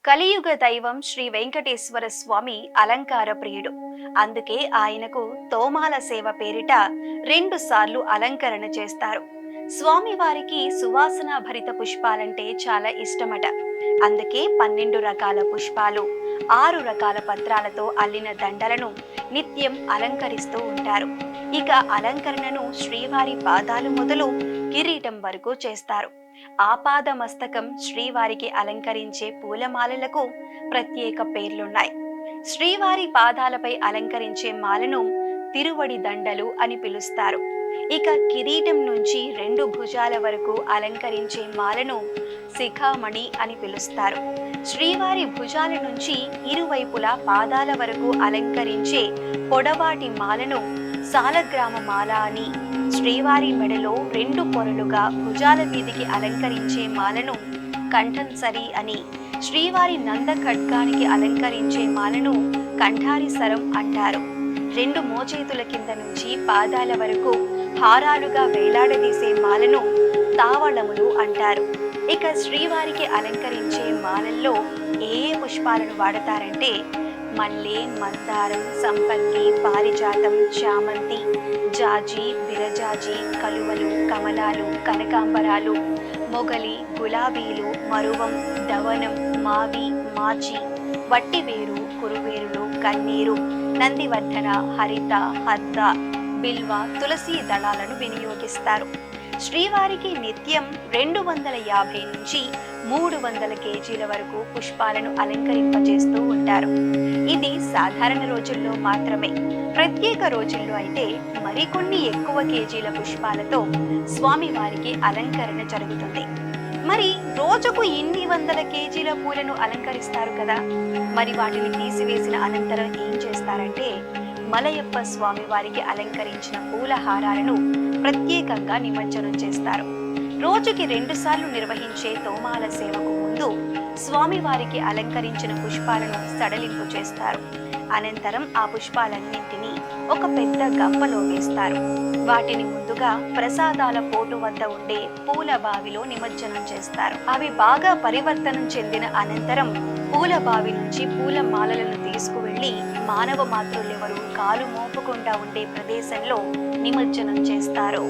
కలియుగ దైవం శ్రీ వెంకటేశ్వర స్వామి అలంకార ప్రియుడు. అందుకే ఆయనకు తోమాల సేవ పేరిట 2 సార్లు అలంకరణ చేస్తారు. స్వామివారికి సువాసన భరిత పుష్పాలంటే చాలా ఇష్టమట. అందుకే 12 రకాల పుష్పాలు, 6 రకాల పత్రాలతో అల్లిన దండలను నిత్యం అలంకరిస్తూ ఉంటారు. ఇక అలంకరణను శ్రీవారి పాదాలు మొదలు కిరీటం వరకు చేస్తారు. ఆపాద మస్తకం శ్రీవారికి అలంకరించే పూలమాలలకు ప్రత్యేక పేర్లున్నాయి. శ్రీవారి పాదాలపై అలంకరించే మాలను తిరువడి దండలు అని పిలుస్తారు. ఇక కిరీటం నుంచి 2 భుజాల వరకు అలంకరించే మాలను శిఖామణి అని పిలుస్తారు. శ్రీవారి భుజాల నుంచి ఇరువైపులా పాదాల వరకు అలంకరించే పొడవాటి మాలను సాలగ్రామ మాల అని, శ్రీవారి మెడలో 2 పొరలుగా భుజాల మీదికి అలంకరించే మాలను కంఠంసరి అని, శ్రీవారి నంద ఖడ్గానికి అలంకరించే మాలను కంఠారి సరం అంటారు. 2 మోచేతుల కింద నుంచి పాదాల వరకు హారాలుగా వేలాడదీసే మాలను తావళములు అంటారు. ఇక శ్రీవారికి అలంకరించే మాలల్లో ఏ పుష్పాలను వాడతారంటే మల్లె, మందారం, సంపంగి, పారిజాతం, చామంతి, జాజి, బిరజాజి, కలువలు, కమలాలు, కనకాంబరాలు, మొగలి, గులాబీలు, మరువం, దవనం, మావి, మాచి, వట్టివేరు, కురువేరులు, కన్నీరు, నందివర్ధన, హరిత, హద్ద, బిల్వ, తులసి దళాలను వినియోగిస్తారు. శ్రీవారికి నిత్యం 250 నుంచి 300 కేజీల వరకు పుష్పాలను అలంకరింపజేస్తూ ఉంటారు. ఇది సాధారణ రోజుల్లో మాత్రమే. ప్రత్యేక రోజుల్లో అయితే మరికొన్ని ఎక్కువ కేజీల పుష్పాలతో స్వామివారికి అలంకరణ జరుగుతుంది. మరి రోజుకు ఇన్ని వందల కేజీల పూలను అలంకరిస్తారు కదా, మరి వాటిని తీసివేసిన అనంతరం ఏం చేస్తారంటే మలయప్ప స్వామి వారికి అలంకరించిన పూల హారాలను ప్రత్యేకంగా నిమజ్జనం చేస్తారు. రోజుకి 2 సార్లు నిర్వహించే తోమాల సేవకు ముందు స్వామివారికి అలంకరించిన పుష్పాలను సడలింపు చేస్తారు. అనంతరం ఆ పుష్పాలన్నింటినీ ఒక పెద్ద గంపలో వేస్తారు. వాటిని ముందుగా ప్రసాదాల పోటు వద్ద ఉండే పూల బావిలో నిమజ్జనం చేస్తారు. అవి బాగా పరివర్తనం చెందిన అనంతరం పూల బావి నుంచి పూల మాలలను తీసుకువెళ్లి మానవ మాతృలెవరూ కాలు మోపకుండా ఉండే ప్రదేశంలో నిమజ్జనం చేస్తారు.